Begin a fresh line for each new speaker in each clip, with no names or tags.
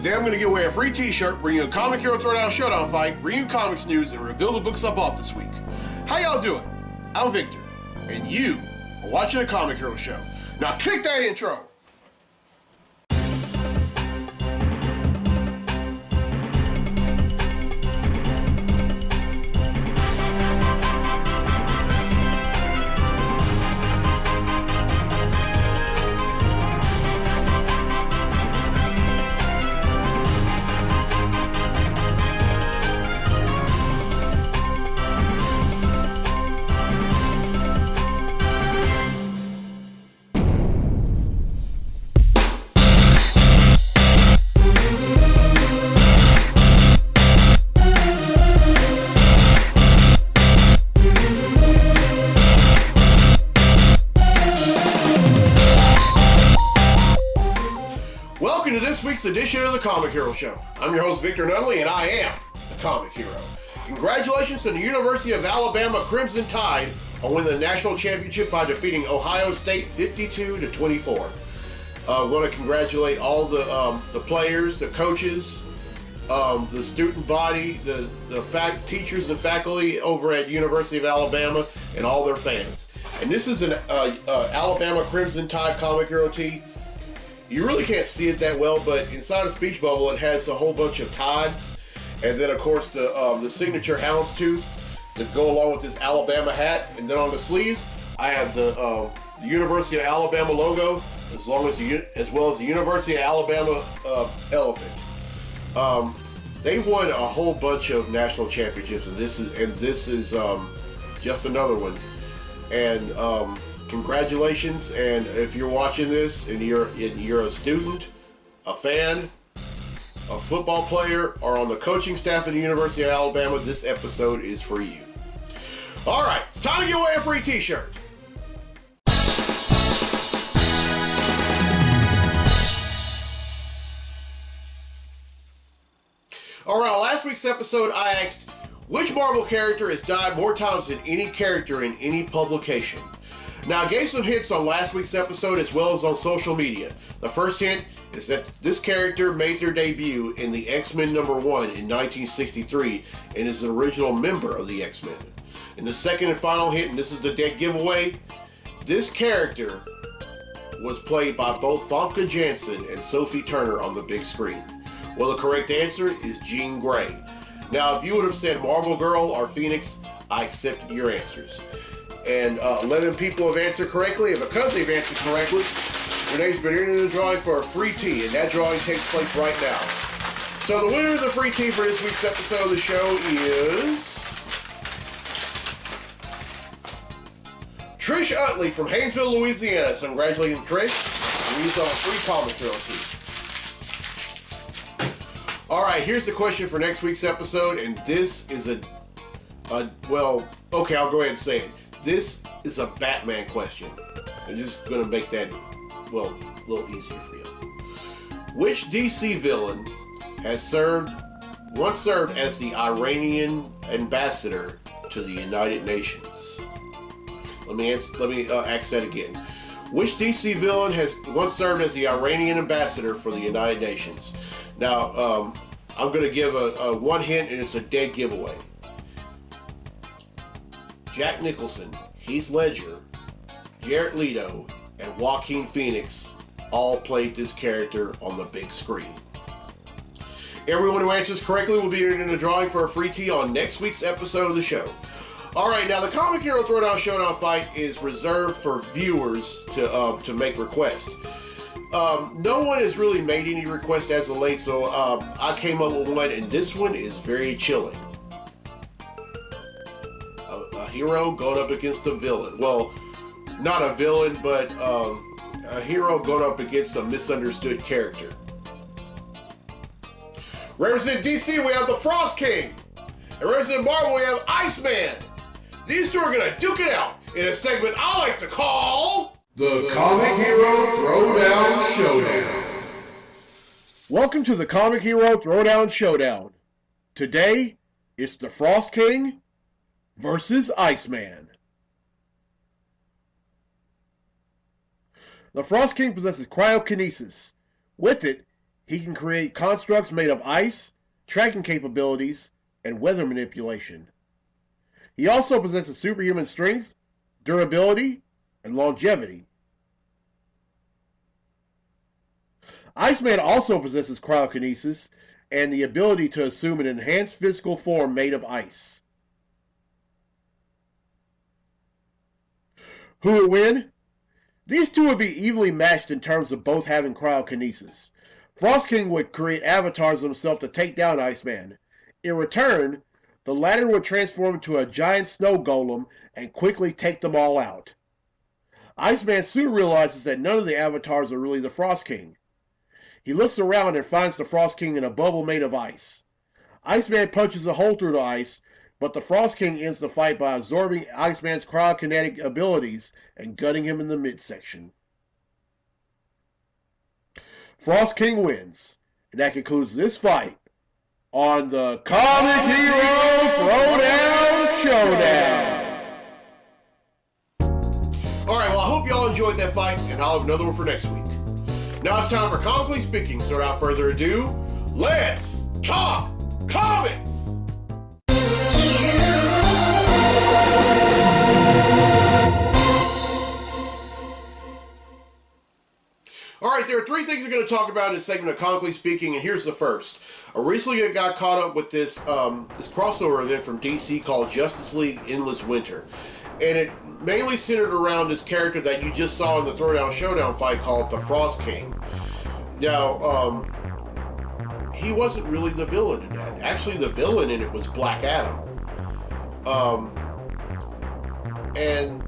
Today I'm going to give away a free t-shirt, bring you a Comic Hero Throwdown Showdown fight, bring you comics news, and reveal the books I bought this week. How y'all doing? I'm Victor, and you are watching a Comic Hero show. Now kick that intro! Welcome to this week's edition of the Comic Hero Show. I'm your host, Victor Nunley, and I am the Comic Hero. Congratulations to the University of Alabama Crimson Tide on winning the national championship by defeating Ohio State 52-24. I want to congratulate all the players, the coaches, the student body, the teachers and faculty over at University of Alabama, and all their fans. And this is an Alabama Crimson Tide Comic Hero tee. You really can't see it that well, but inside a speech bubble, it has a whole bunch of tides, and then of course the signature houndstooth that go along with this Alabama hat. And then on the sleeves, I have the University of Alabama logo, as well as the University of Alabama elephant. They won a whole bunch of national championships, and this is just another one. And congratulations, and if you're watching this and you're a student, a fan, a football player, or on the coaching staff at the University of Alabama, this episode is for you. All right, it's time to give away a free t-shirt. All right, on last week's episode, I asked, which Marvel character has died more times than any character in any publication? Now, I gave some hints on last week's episode as well as on social media. The first hint is that this character made their debut in the X-Men #1 in 1963 and is an original member of the X-Men. And the second and final hint, and this is the dead giveaway, this character was played by both Famke Janssen and Sophie Turner on the big screen. Well, the correct answer is Jean Grey. Now, if you would have said Marvel Girl or Phoenix, I accept your answers. And 11 people have answered correctly, and because they've answered correctly, Renee's been entered in the drawing for a free tee, and that drawing takes place right now. So the winner of the free tee for this week's episode of the show is Trish Utley from Haynesville, Louisiana. So congratulations, Trish. And he's on a free Comic Hero tee. All right, here's the question for next week's episode, and this is well, okay, I'll go ahead and say it. This is a Batman question. I'm just going to make that, well, a little easier for you. Which DC villain has once served as the Iranian ambassador to the United Nations? Let me ask that again. Which DC villain has once served as the Iranian ambassador for the United Nations? Now, I'm going to give a one hint, and it's a dead giveaway. Jack Nicholson, Heath Ledger, Jared Leto, and Joaquin Phoenix all played this character on the big screen. Everyone who answers correctly will be entered in a drawing for a free tee on next week's episode of the show. Alright, now the Comic Hero Throwdown Showdown fight is reserved for viewers to make requests. No one has really made any requests as of late, so I came up with one, and this one is very chilling. A hero going up against a villain. Well, not a villain, but a hero going up against a misunderstood character. Representing DC, we have the Frost King. And representing Marvel, we have Iceman. These two are going to duke it out in a segment I like to call the Comic Hero Throwdown Showdown. Welcome to the Comic Hero Throwdown Showdown. Today, it's the Frost King versus Iceman. The Frost King possesses cryokinesis. With it, He can create constructs made of ice, tracking capabilities, and weather manipulation. He also possesses superhuman strength, durability, and longevity. Iceman also possesses cryokinesis and the ability to assume an enhanced physical form made of ice. Who would win? These two would be evenly matched in terms of both having cryokinesis. Frost King would create avatars of himself to take down Iceman. In return, the latter would transform into a giant snow golem and quickly take them all out. Iceman soon realizes that none of the avatars are really the Frost King. He looks around and finds the Frost King in a bubble made of ice. Iceman punches a hole through the ice, but the Frost King ends the fight by absorbing Iceman's cryokinetic abilities and gutting him in the midsection. Frost King wins, and that concludes this fight on the Comic Hero Throwdown Showdown. Alright, well I hope y'all enjoyed that fight, and I'll have another one for next week. Now it's time for Comically Speaking, so without further ado, let's talk comics! Alright, there are three things we're going to talk about in this segment of Comically Speaking, and here's the first. I recently got caught up with this crossover event from DC called Justice League Endless Winter. And it mainly centered around this character that you just saw in the Throwdown Showdown fight called the Frost King. Now, he wasn't really the villain in that. Actually, the villain in it was Black Adam. And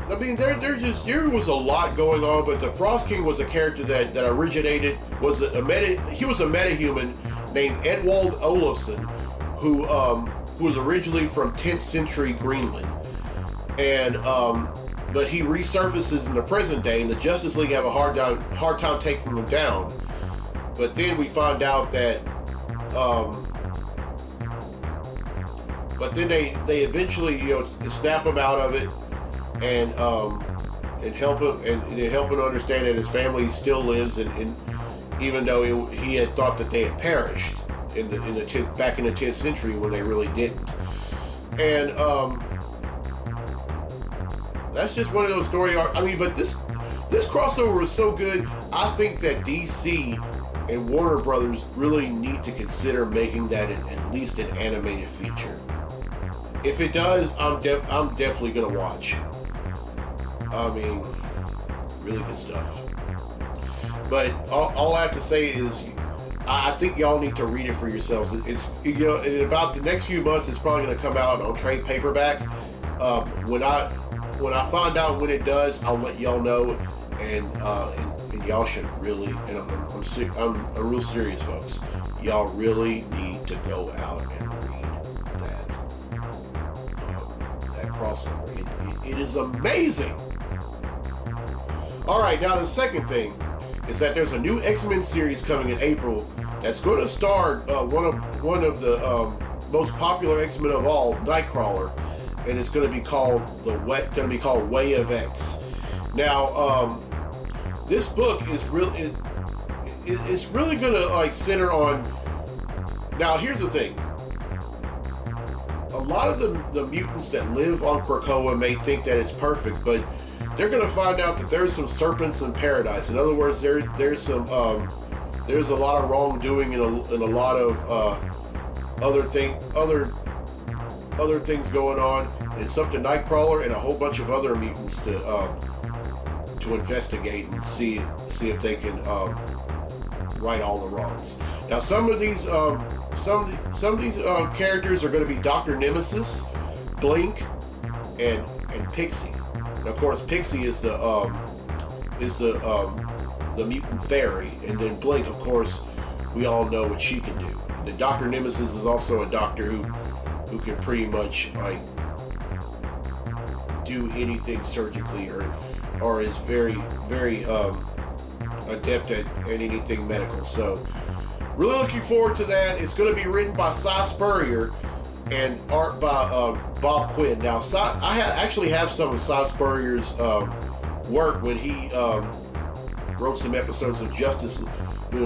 I mean, there was a lot going on, but the Frost King was a character that originated, he was a metahuman named Edwald Olafsson, who was originally from 10th century Greenland. And but he resurfaces in the present day, and the Justice League have a hard time taking him down. But then we find out that but then they eventually snap him out of it and help him understand that his family still lives, and even though he had thought that they had perished back in the 10th century when they really didn't. And that's just one of those story arcs. I mean, but this crossover was so good. I think that DC and Warner Brothers really need to consider making that at least an animated feature. If it does, I'm definitely gonna watch. I mean, really good stuff. But all I have to say is, I think y'all need to read it for yourselves. It's in about the next few months, it's probably gonna come out on trade paperback. When I find out when it does, I'll let y'all know, and y'all should really, and I'm real serious, folks. Y'all really need to go out and read that crossover. It is amazing. All right, now the second thing is that there's a new X-Men series coming in April that's going to star one of the most popular X-Men of all, Nightcrawler. And it's going to be called Way of X. Now, this book is really going to center on. Now, here's the thing. A lot of the mutants that live on Krakoa may think that it's perfect, but they're going to find out that there's some serpents in paradise. In other words, there's a lot of wrongdoing and a lot of other things going on, and it's up to Nightcrawler and a whole bunch of other mutants to investigate and see if they can right all the wrongs. Now, some of these characters are going to be Dr. Nemesis, Blink, and Pixie. And of course, Pixie is the mutant fairy, and then Blink, of course, we all know what she can do. The Dr. Nemesis is also a doctor who can pretty much do anything surgically, or is very, very adept at anything medical. So really looking forward to that. It's going to be written by Cy Spurrier and art by Bob Quinn. Now, I actually have some of Cy Spurrier's work when he wrote some episodes of Justice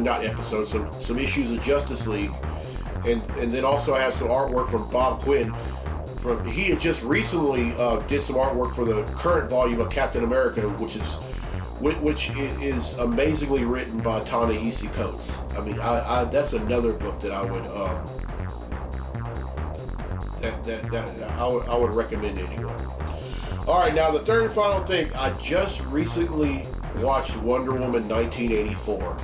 not episodes, some issues of Justice League, and then also have some artwork from Bob Quinn. He had just recently did some artwork for the current volume of Captain America, which is amazingly written by Ta-Nehisi Coates. I mean, that's another book that I would I would recommend anyone. All right, now the third and final thing, I just recently watched Wonder Woman 1984.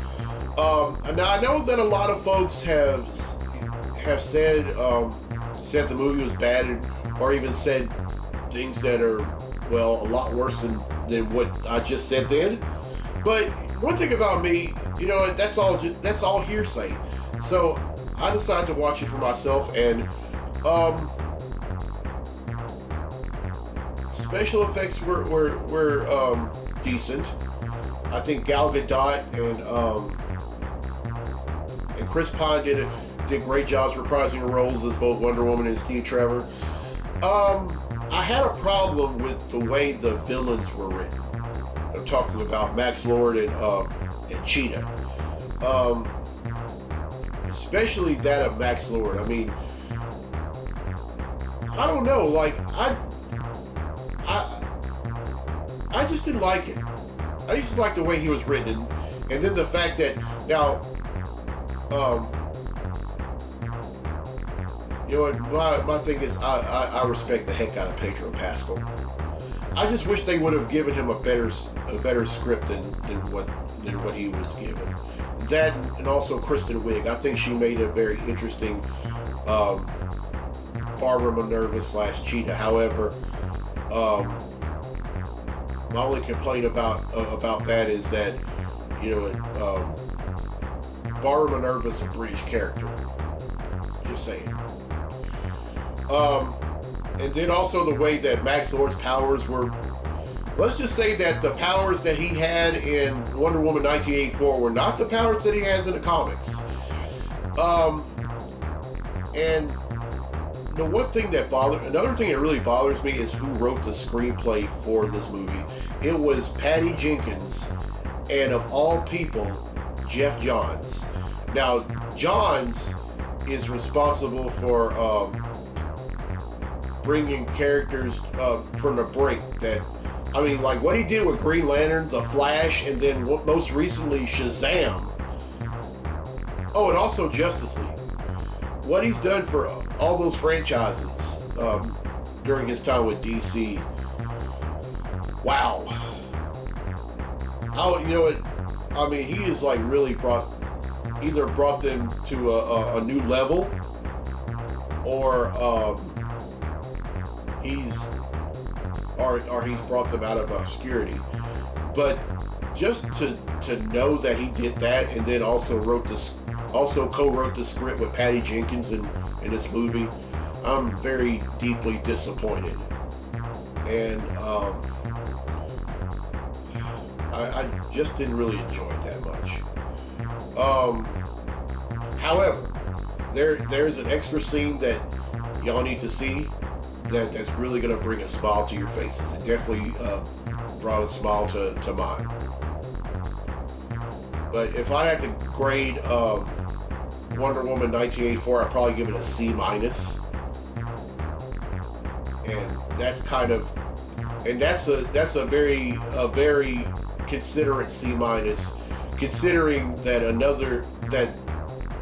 Now I know that a lot of folks have said the movie was bad, or even said things that are, well, a lot worse than what I just said then. But one thing about me, you know, that's all hearsay. So I decided to watch it for myself, and special effects were decent. I think Gal Gadot and Chris Pine did great jobs reprising the roles as both Wonder Woman and Steve Trevor. I had a problem with the way the villains were written. I'm talking about Max Lord and Cheetah. Especially that of Max Lord. I mean, I don't know, like, I just didn't like it. I just didn't like the way he was written, and then the fact that now, you know what, my thing is, I respect the heck out of Pedro Pascal. I just wish they would have given him a better script than what he was given. That, and also Kristen Wiig. I think she made a very interesting Barbara Minerva / Cheetah. However, my only complaint about that is that, you know, Barbara Minerva is a British character. Just saying. And then also the way that Max Lord's powers were. Let's just say that the powers that he had in Wonder Woman 1984 were not the powers that he has in the comics. And the one thing another thing that really bothers me is who wrote the screenplay for this movie. It was Patty Jenkins, and of all people, Jeff Johns. Now, Johns is responsible for bringing characters from the brink that, I mean, like what he did with Green Lantern, The Flash, and then most recently Shazam. Oh, and also Justice League. What he's done for all those franchises during his time with DC. Wow. You know what? I mean, he has like really brought them to a new level, or he's brought them out of obscurity. But just to know that he did that, and then also co-wrote the script with Patty Jenkins in this movie, I'm very deeply disappointed. And I just didn't really enjoy it that much. However, there's an extra scene that y'all need to see that's really going to bring a smile to your faces. It definitely brought a smile to mine. But if I had to grade Wonder Woman 1984, I'd probably give it a C-. And that's kind of, and that's a very considerate C-, considering that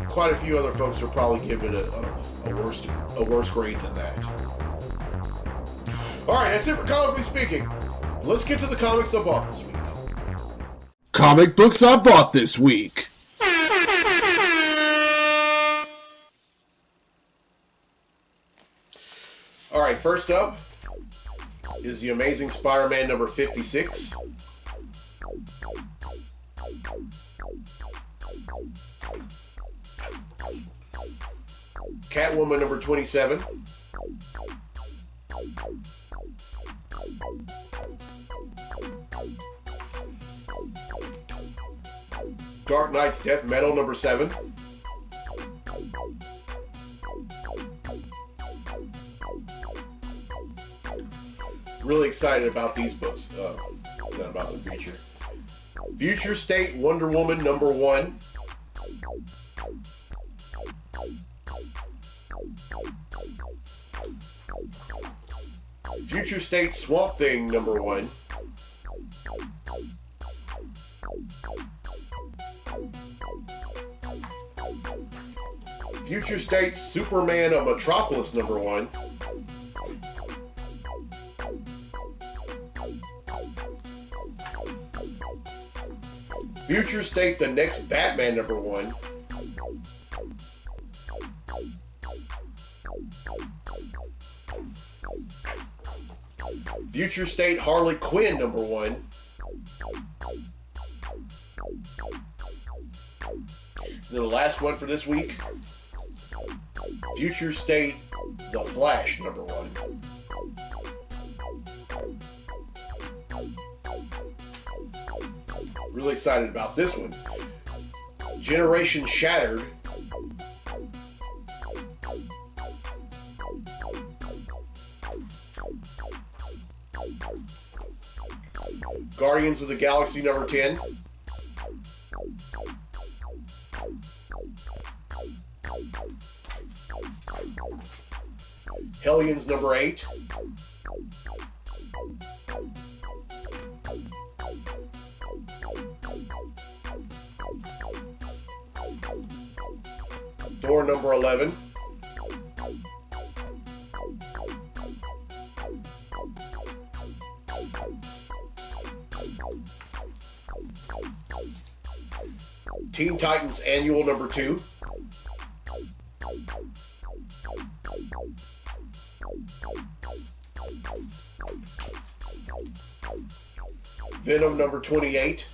quite a few other folks are probably giving it a worse grade than that. All right, that's it for Comically Speaking. Let's get to the comics I bought this week.
Comic books I bought this week.
All right, first up is The Amazing Spider-Man number 56. Catwoman number 27. Dark Knight's Death Metal number 7. Really excited about these books. Not about the feature. Future State Wonder Woman number 1. Future State Swamp Thing #1. Future State Superman of Metropolis #1. Future State The Next Batman #1. Future State Harley Quinn #1. And the last one for this week, Future State The Flash #1. Really excited about this one. Generation Shattered. Guardians of the Galaxy #10. Hellions #8. Thor #11. Teen Titans Annual #2. Venom #28.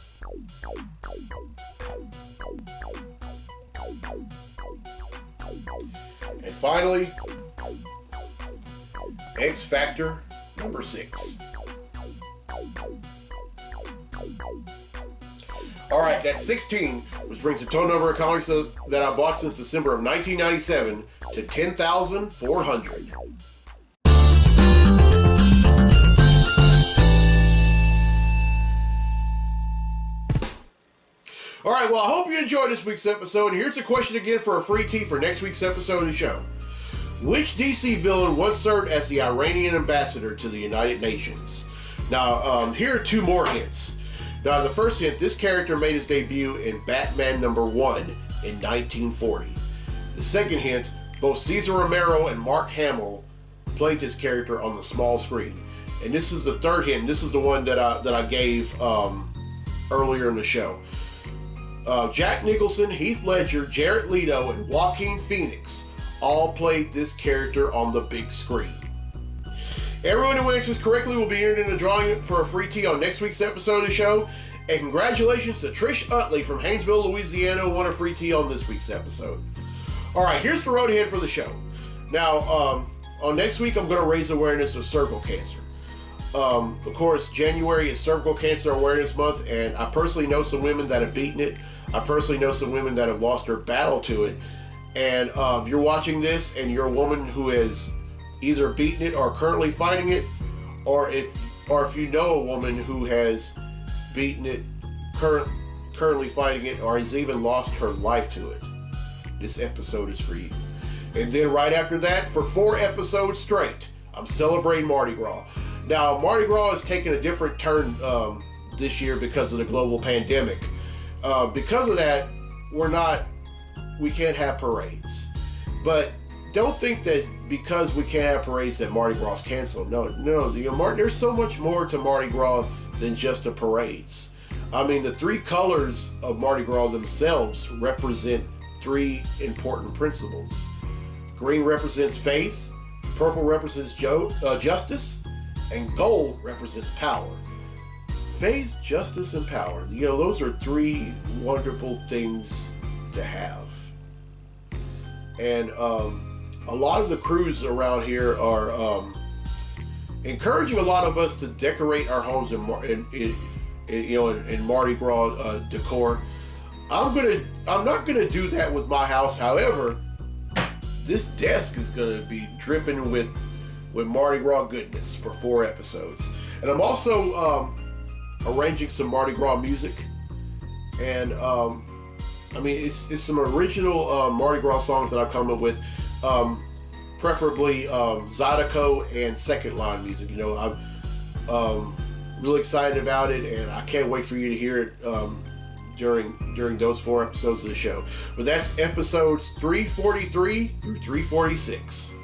And finally, X Factor #6. All right, that's 16, which brings the total number of comics that I bought since December of 1997 to 10,400. All right, well, I hope you enjoyed this week's episode. And here's a question again for a free tee for next week's episode of the show. Which DC villain once served as the Iranian ambassador to the United Nations? Now, here are two more hints. Now, the first hint, this character made his debut in Batman #1 in 1940. The second hint, both Cesar Romero and Mark Hamill played this character on the small screen. And this is the third hint. This is the one that I gave earlier in the show. Jack Nicholson, Heath Ledger, Jared Leto, and Joaquin Phoenix all played this character on the big screen. Everyone who answers correctly will be entered in a drawing for a free tee on next week's episode of the show. And congratulations to Trish Utley from Haynesville, Louisiana, who won a free tee on this week's episode. All right, here's the road ahead for the show. Now, on next week, I'm going to raise awareness of cervical cancer. Of course, January is Cervical Cancer Awareness Month, and I personally know some women that have beaten it. I personally know some women that have lost their battle to it. And if you're watching this and you're a woman who has either beaten it or currently fighting it, or if you know a woman who has beaten it, currently fighting it, or has even lost her life to it, this episode is for you. And then right after that, for 4 episodes straight, I'm celebrating Mardi Gras. Now, Mardi Gras has taken a different turn this year because of the global pandemic. Because of that, we can't have parades. But don't think that because we can't have parades that Mardi Gras is canceled. No. There's so much more to Mardi Gras than just the parades. I mean, the 3 colors of Mardi Gras themselves represent 3 important principles. Green represents faith, purple represents justice, and gold represents power. Faith, justice, and power. Those are 3 wonderful things to have. And a lot of the crews around here are encouraging a lot of us to decorate our homes in Mardi Gras decor. I'm not gonna do that with my house. However, this desk is gonna be dripping with Mardi Gras goodness for 4 episodes. And I'm also arranging some Mardi Gras music, and I mean, it's some original Mardi Gras songs that I've come up with, preferably Zydeco and second line music. You know, I'm really excited about it, and I can't wait for you to hear it during those 4 episodes of the show. But that's episodes 343 through 346.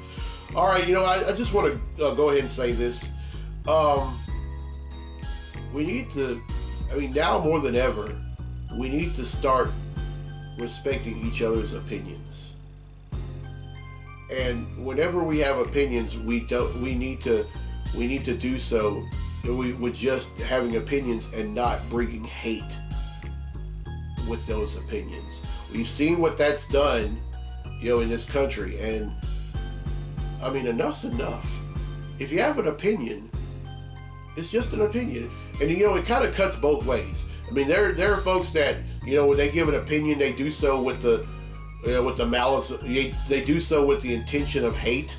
All right, you know, I just want to go ahead and say this. We need to, I mean, now more than ever, we need to start respecting each other's opinions. And whenever we have opinions, we need to do so with just having opinions and not bringing hate with those opinions. We've seen what that's done, you know, in this country, and I mean, enough's enough. If you have an opinion, it's just an opinion, and you know, it kind of cuts both ways. I mean, there are folks that, you know, when they give an opinion, they do so with the malice. They do so with the intention of hate,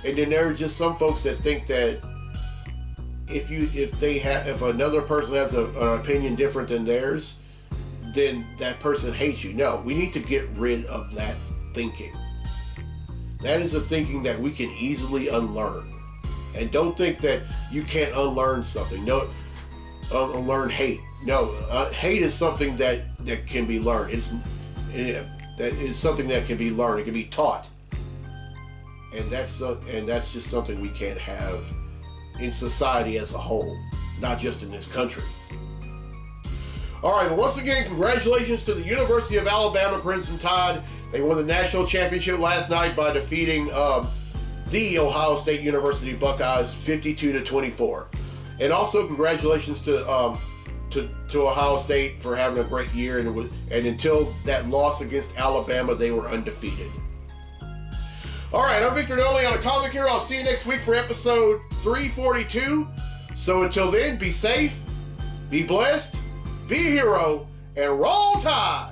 and then there are just some folks that think that if another person has an opinion different than theirs, then that person hates you. No, we need to get rid of that thinking. That is a thinking that we can easily unlearn. And don't think that you can't unlearn something. No, unlearn hate. No, hate is something that can be learned. That is something that can be learned. It can be taught. And that's just something we can't have in society as a whole, not just in this country. All right, well, once again, congratulations to the University of Alabama Crimson Tide. They won the national championship last night by defeating the Ohio State University Buckeyes 52-24. And also congratulations to Ohio State for having a great year. And until that loss against Alabama, they were undefeated. All right, I'm Victor Nolly on A Comic Hero. I'll see you next week for episode 342. So until then, be safe, be blessed, be a hero, and roll tide!